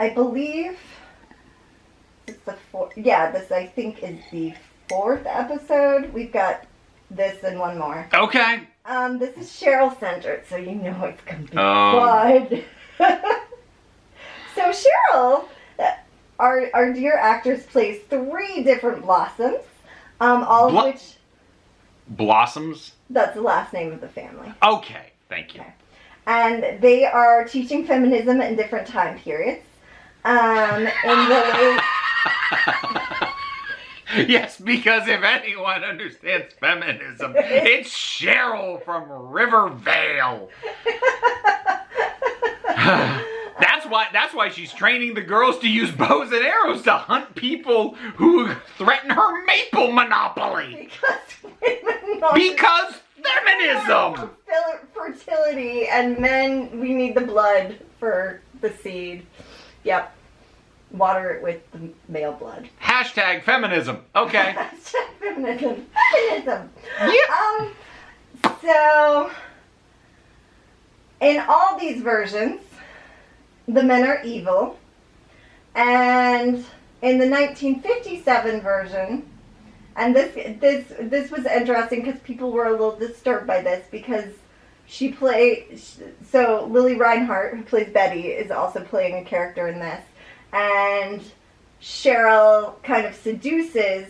I believe it's the fourth. Yeah, this I think is the 4th episode. We've got this and one more. Okay. This is Cheryl centered, so you know it's gonna be blood. So Cheryl, our dear actress, plays 3 different Blossoms, all of which... Blossoms? That's the last name of the family. Okay, thank you. Okay. And they are teaching feminism in different time periods. In the late... Yes, because if anyone understands feminism, it's Cheryl from Rivervale. That's why she's training the girls to use bows and arrows to hunt people who threaten her maple monopoly. Because feminism. Fertility, and men, we need the blood for the seed. Yep. Water it with the male blood. Hashtag feminism. Okay. Hashtag feminism. Feminism. Yep. So, in all these versions, the men are evil. And in the 1957 version, and this was interesting because people were a little disturbed by this because so Lily Reinhart, who plays Betty, is also playing a character in this. And Cheryl kind of seduces,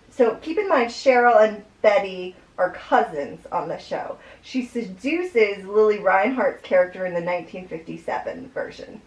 so keep in mind Cheryl and Betty are cousins on the show. She seduces Lily Reinhart's character in the 1957 version.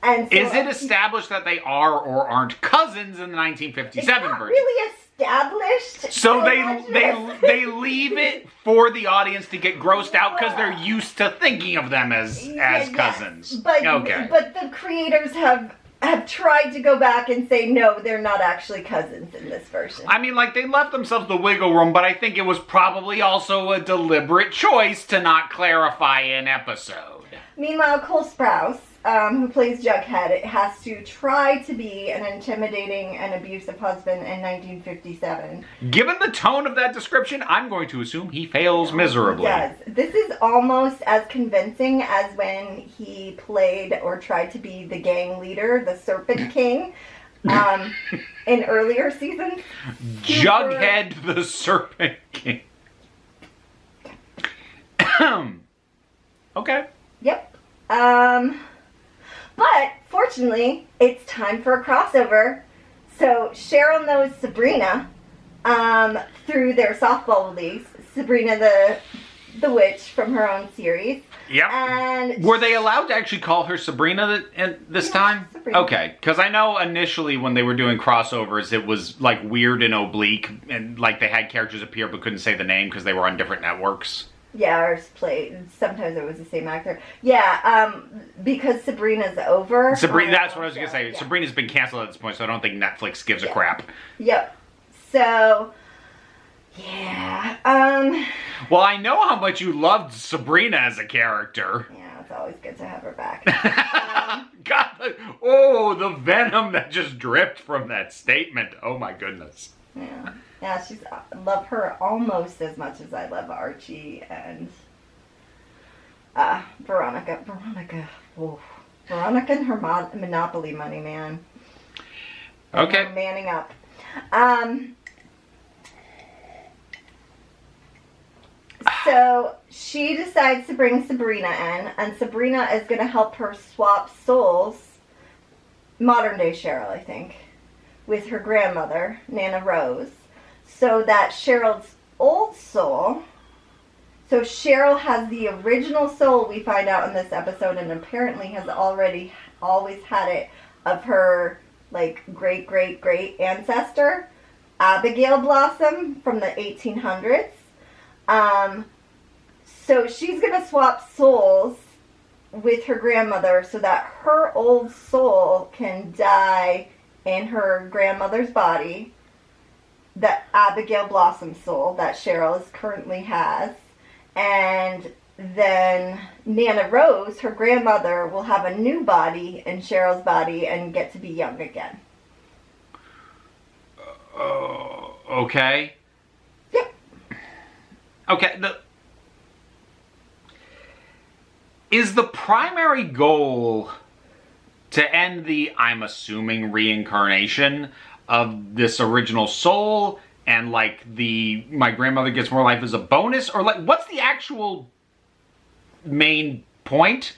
And so, is it established that they are or aren't cousins in the 1957 it's not version? Really established. So they leave it for the audience to get grossed out because they're used to thinking of them as cousins. Yes. But the creators have tried to go back and say no, they're not actually cousins in this version. I mean, like, they left themselves the wiggle room, but I think it was probably also a deliberate choice to not clarify an episode. Meanwhile, Cole Sprouse, who plays Jughead, has to try to be an intimidating and abusive husband in 1957. Given the tone of that description, I'm going to assume he fails miserably. He does. This is almost as convincing as when he played or tried to be the gang leader, the Serpent King, in earlier seasons. Jughead the Serpent King. Okay. Yep. But, fortunately, it's time for a crossover. So, Cheryl knows Sabrina through their softball leagues. Sabrina the witch from her own series. Yep. And were they allowed to actually call her Sabrina this time? Sabrina. Okay, because I know initially when they were doing crossovers, it was like weird and oblique, and like they had characters appear but couldn't say the name because they were on different networks. Yeah, or sometimes it was the same actor. Yeah, because Sabrina's over. That's what I was going to say. Yeah. Sabrina's been canceled at this point, so I don't think Netflix gives a crap. Yep. So, yeah. Well, I know how much you loved Sabrina as a character. Yeah, it's always good to have her back. God, the venom that just dripped from that statement. Oh my goodness. Yeah. Yeah, I love her almost as much as I love Archie and Veronica. Veronica and her Monopoly money, man. Okay. Manning up. So she decides to bring Sabrina in, and Sabrina is going to help her swap souls, modern day Cheryl, I think, with her grandmother, Nana Rose. So that Cheryl's old soul, so Cheryl has the original soul we find out in this episode, and apparently has always had it, of her like great ancestor, Abigail Blossom from the 1800s. So she's gonna swap souls with her grandmother so that her old soul can die in her grandmother's body, the Abigail Blossom soul that Cheryl currently has, and then Nana Rose, her grandmother, will have a new body in Cheryl's body and get to be young again. Okay. Yep. Okay. Is the primary goal to end the, I'm assuming, reincarnation of this original soul, and like the my grandmother gets more life as a bonus, or like what's the actual main point?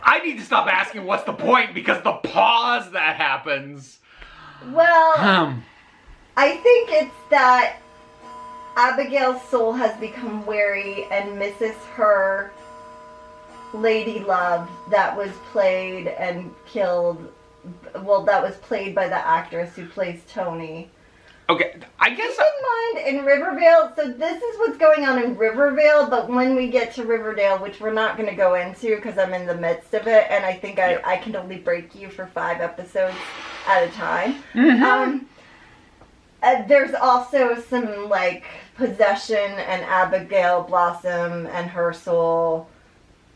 I need to stop asking what's the point, because the pause that happens. Well, I think it's that Abigail's soul has become weary and misses her lady love that was played and killed. Well, that was played by the actress who plays Tony. Okay, I guess. Keep in mind, in Rivervale, so this is what's going on in Rivervale, but when we get to Riverdale, which we're not going to go into because I'm in the midst of it, and I think I can only break you for 5 episodes at a time. Mm-hmm. There's also some, like, possession and Abigail Blossom and her soul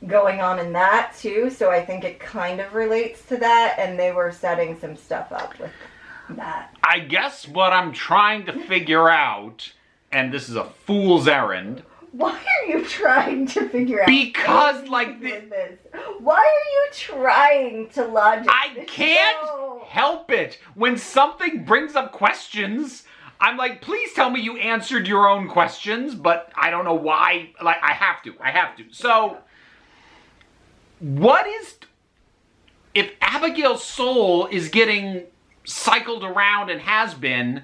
going on in that, too, so I think it kind of relates to that, and they were setting some stuff up with that. I guess what I'm trying to figure out, and this is a fool's errand. Why are you trying to figure out? Because, like, this? Why are you trying to logic? I can't help it. When something brings up questions, I'm like, please tell me you answered your own questions, but I don't know why. Like, I have to. So, what is... If Abigail's soul is getting cycled around and has been,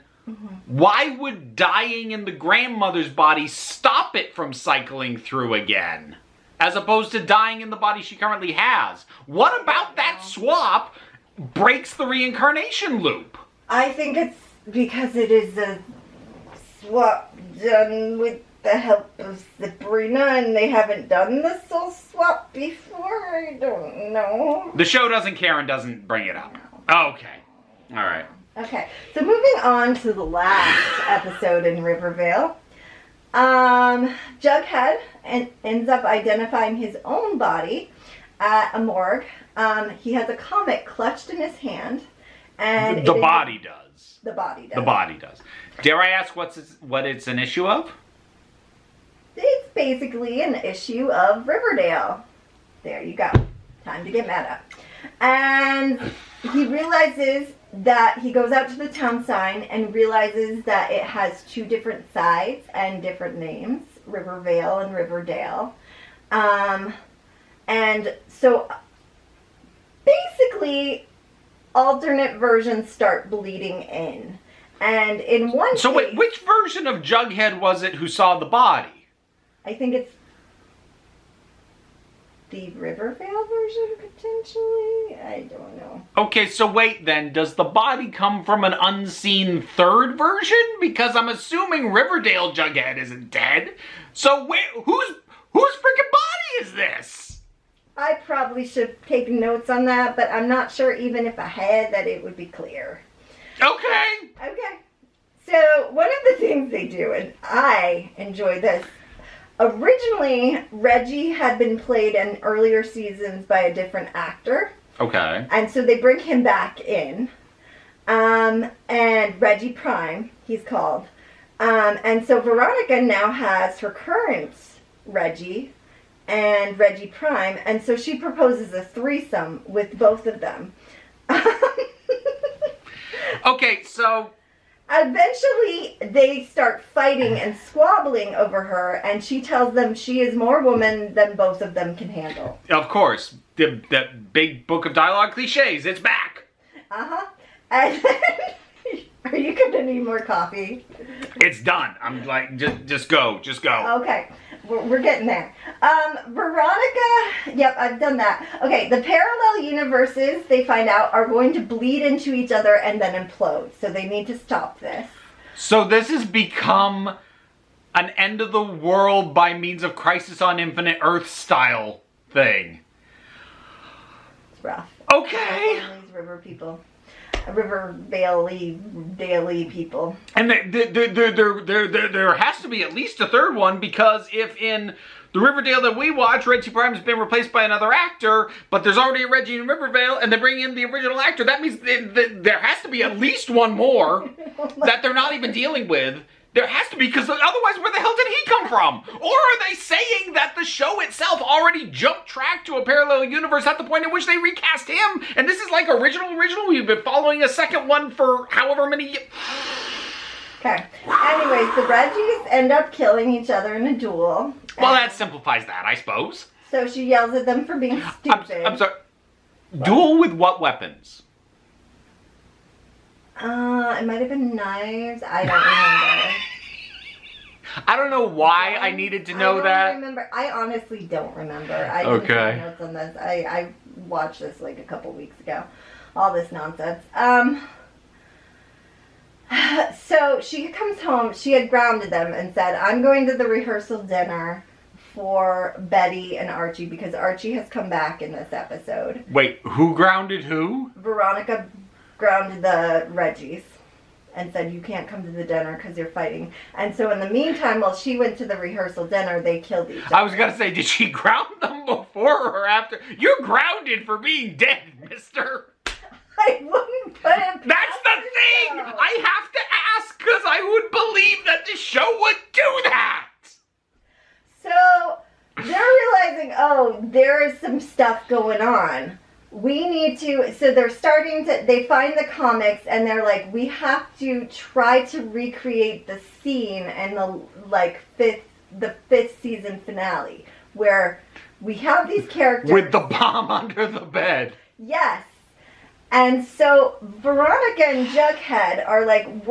why would dying in the grandmother's body stop it from cycling through again? As opposed to dying in the body she currently has. What about that swap breaks the reincarnation loop? I think it's because it is a swap done with the help of Sabrina, and they haven't done the soul swap before. I don't know. The show doesn't care and doesn't bring it up. Okay. All right. Okay, so moving on to the last episode in Rivervale. Jughead ends up identifying his own body at a morgue. He has a comic clutched in his hand. And The body does. The body does. The body does. Dare I ask what it's an issue of? It's basically an issue of Riverdale. There you go. Time to get mad at. And he realizes that he goes out to the town sign and realizes that it has 2 different sides and different names, Rivervale and Riverdale. And so basically alternate versions start bleeding in. And in one So case, wait, which version of Jughead was it who saw the body? I think it's the Rivervale version, potentially? I don't know. Okay, so wait then, does the body come from an unseen third version? Because I'm assuming Riverdale Jughead isn't dead. So whose freaking body is this? I probably should take notes on that, but I'm not sure even if I had that it would be clear. Okay. Okay. So one of the things they do, and I enjoy this, originally Reggie had been played in earlier seasons by a different actor. Okay. And so they bring him back in. And Reggie Prime, he's called. And so Veronica now has her current Reggie and Reggie Prime. And so she proposes a threesome with both of them. Okay, so... Eventually, they start fighting and squabbling over her, and she tells them she is more woman than both of them can handle. Of course. The big book of dialogue cliches, it's back. Uh-huh. And then, are you going to need more coffee? It's done. I'm like, just go. Okay. We're getting there. Veronica, yep, I've done that. Okay, the parallel universes, they find out, are going to bleed into each other and then implode. So they need to stop this. So this has become an end of the world by means of Crisis on Infinite Earth style thing. It's rough. Okay. These river people. Rivervale daily people. And there has to be at least a third one, because if in the Riverdale that we watch, Reggie Prime has been replaced by another actor, but there's already a Reggie in Riverdale, and they bring in the original actor, that means there has to be at least one more that they're not even dealing with, There has to be, because otherwise where the hell did he come from? Or are they saying that the show itself already jumped track to a parallel universe at the point at which they recast him? And this is like original? We've been following a second one for however many years. Okay. Anyways, the Reggies end up killing each other in a duel. Well, that simplifies that, I suppose. So she yells at them for being stupid. I'm sorry. Duel with what weapons? It might have been knives. I don't remember. I don't know why I needed to know that. I honestly don't remember. I didn't take notes on this. I watched this like a couple weeks ago. All this nonsense. So she comes home. She had grounded them and said, I'm going to the rehearsal dinner for Betty and Archie because Archie has come back in this episode. Wait, who grounded who? Veronica grounded the Reggies and said, you can't come to the dinner because you're fighting. And so in the meantime, while she went to the rehearsal dinner, they killed each other. I was going to say, did she ground them before or after? You're grounded for being dead, mister. I wouldn't put it. That's the thing! I have to ask because I would believe that the show would do that! So they're realizing, oh, there is some stuff going on. We need to, so they're starting to, they find the comics and they're like, we have to try to recreate the scene in the fifth season finale where we have these characters. With the bomb under the bed. Yes. And so Veronica and Jughead are like,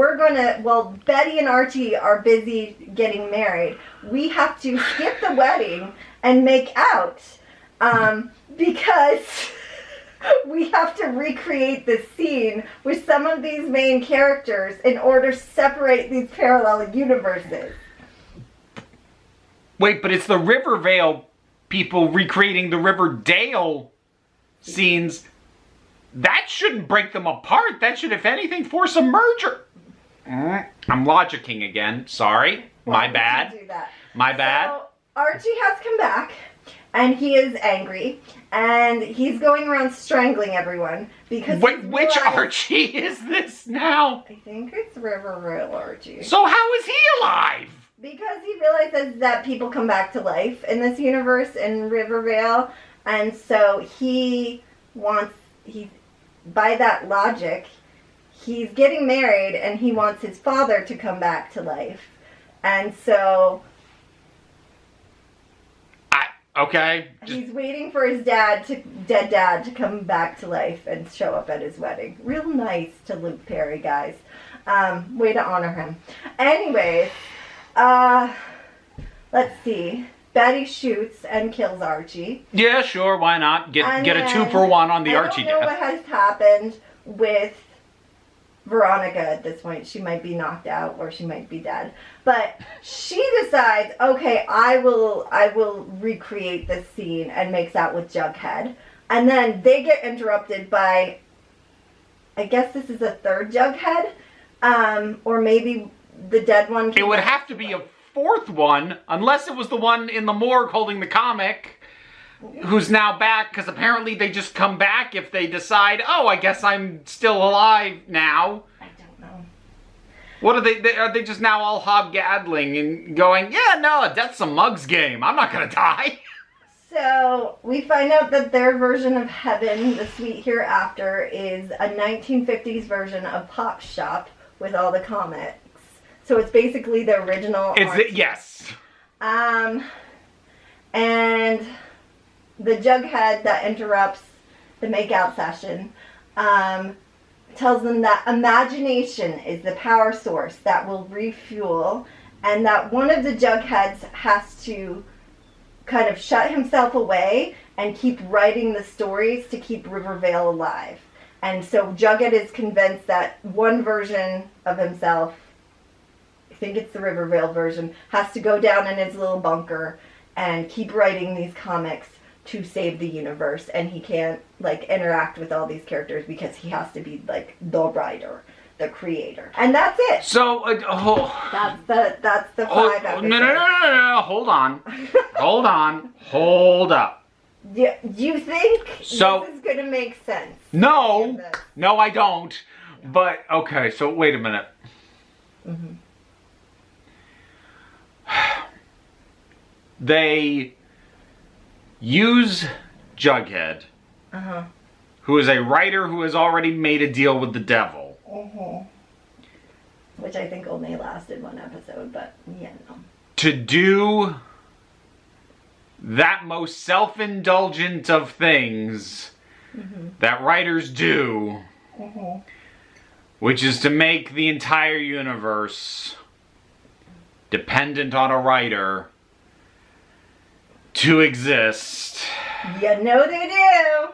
Betty and Archie are busy getting married. We have to skip the wedding and make out because we have to recreate the scene with some of these main characters in order to separate these parallel universes. Wait, but it's the Rivervale people recreating the Riverdale scenes. That shouldn't break them apart. That should, if anything, force a merger. I'm logicking again. Sorry. My bad. Do that? My bad. So Archie has come back, and he is angry, and he's going around strangling everyone because. Wait, which Archie is this now? I think it's Rivervale Archie. So how is he alive? Because he realizes that people come back to life in this universe in Rivervale, and so by that logic, he's getting married and he wants his father to come back to life. And so he's waiting for his dead dad to come back to life and show up at his wedding. Real nice to Luke Perry, guys. Way to honor him. Anyways, let's see. Betty shoots and kills Archie. Yeah, sure, why not? Get a 2-for-1 on the Archie death. I don't know what has happened with Veronica at this point. She might be knocked out or she might be dead. But she decides, okay, I will recreate this scene and makes out with Jughead. And then they get interrupted by, I guess this is a third Jughead, or maybe the dead one. It would have to be a fourth one, unless it was the one in the morgue holding the comic, who's now back, because apparently they just come back if they decide, oh, I guess I'm still alive now. I don't know. What are they just now all hobgaddling and going, yeah, no, that's a mug's game. I'm not going to die. So we find out that their version of heaven, the sweet hereafter, is a 1950s version of Pop Shop with all the comics. So it's basically the original. Yes. And the Jughead that interrupts the makeout session tells them that imagination is the power source that will refuel, and that one of the Jugheads has to kind of shut himself away and keep writing the stories to keep Rivervale alive. And so Jughead is convinced that one version of himself, I think it's the Rivervale version, has to go down in his little bunker and keep writing these comics to save the universe, and he can't interact with all these characters because he has to be the writer, the creator, and that's it. So that's the 5 episodes. No, hold on, hold up. Do you think this is going to make sense? No, I don't. But okay, so wait a minute. Mm-hmm. they use Jughead, who is a writer who has already made a deal with the devil. Which I think only lasted one episode, but yeah, no. To do that most self-indulgent of things that writers do, which is to make the entire universe dependent on a writer to exist. You know they do.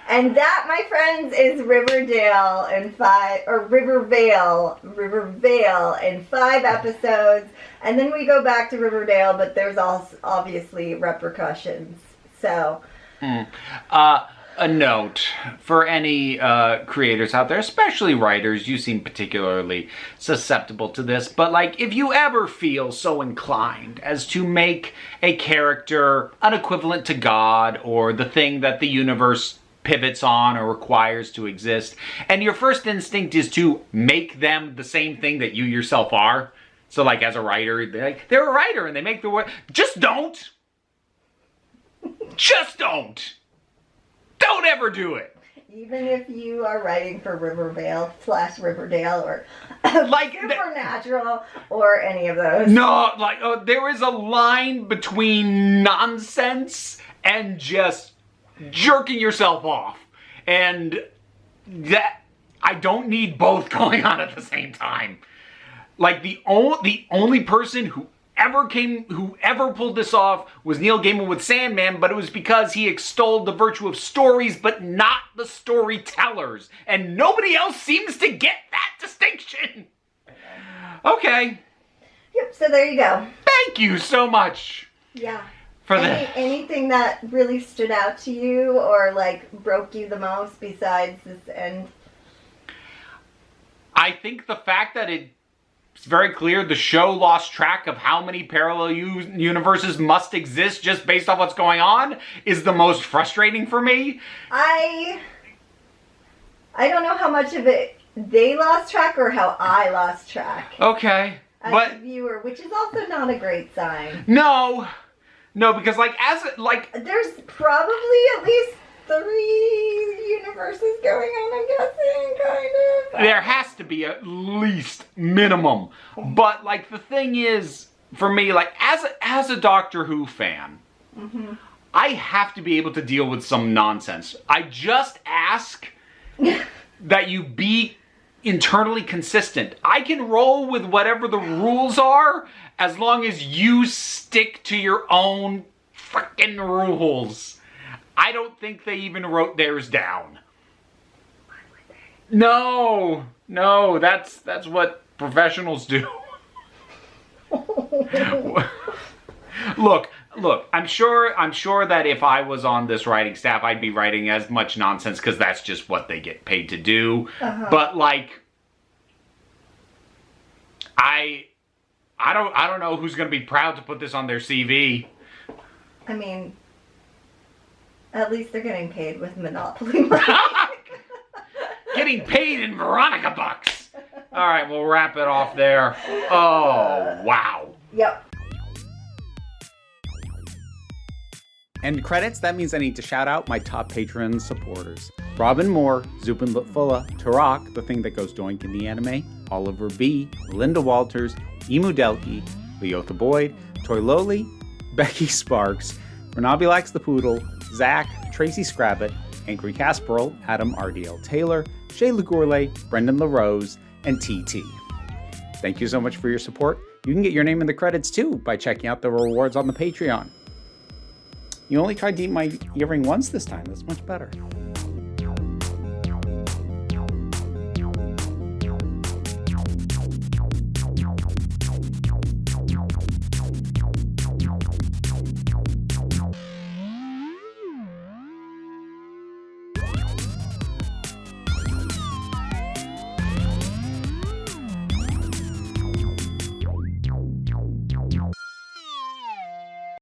And that, my friends, is Riverdale in Rivervale in 5 episodes. And then we go back to Riverdale, but there's also obviously repercussions. So. A note for any creators out there, especially writers, you seem particularly susceptible to this, but like if you ever feel so inclined as to make a character an equivalent to God or the thing that the universe pivots on or requires to exist, and your first instinct is to make them the same thing that you yourself are, so like as a writer, they're a writer and they make the word, just don't. Just don't. Don't ever do it. Even if you are writing for Rivervale/Riverdale or like Supernatural or any of those. No, like there is a line between nonsense and just jerking yourself off. And that I don't need both going on at the same time. Like the only person who ever pulled this off was Neil Gaiman with Sandman, but it was because he extolled the virtue of stories, but not the storytellers. And nobody else seems to get that distinction. Okay. Yep, so there you go. Thank you so much. Yeah. For anything that really stood out to you or like broke you the most besides this end? I think the fact that it's very clear the show lost track of how many parallel universes must exist just based off what's going on is the most frustrating for me. I don't know how much of it they lost track or how I lost track. Okay. As a viewer, which is also not a great sign. No, because there's probably at least 3 universes going on, I'm guessing, kind of. There has to be at least minimum. But like the thing is, for me, like as a Doctor Who fan, I have to be able to deal with some nonsense. I just ask that you be internally consistent. I can roll with whatever the rules are as long as you stick to your own freaking rules. I don't think they even wrote theirs down. Why would they? No, that's what professionals do. Look, I'm sure that if I was on this writing staff, I'd be writing as much nonsense because that's just what they get paid to do. But like, I don't know who's going to be proud to put this on their CV. I mean, at least they're getting paid with Monopoly money. Getting paid in Veronica bucks. All right, we'll wrap it off there. Oh, wow. Yep. End credits, that means I need to shout out my top Patreon supporters. Robin Moore, Zupin Lutfula, Tarak, the thing that goes doink in the anime, Oliver B., Linda Walters, Emu Delkey, Leotha Boyd, Toy Loli, Becky Sparks, Renabi Likes the Poodle, Zach, Tracy Scrabbit, Angry Casperl, Adam RDL Taylor, Shay Legurle, Brendan LaRose, and TT. Thank you so much for your support. You can get your name in the credits too by checking out the rewards on the Patreon. You only tried to eat my earring once this time. That's much better.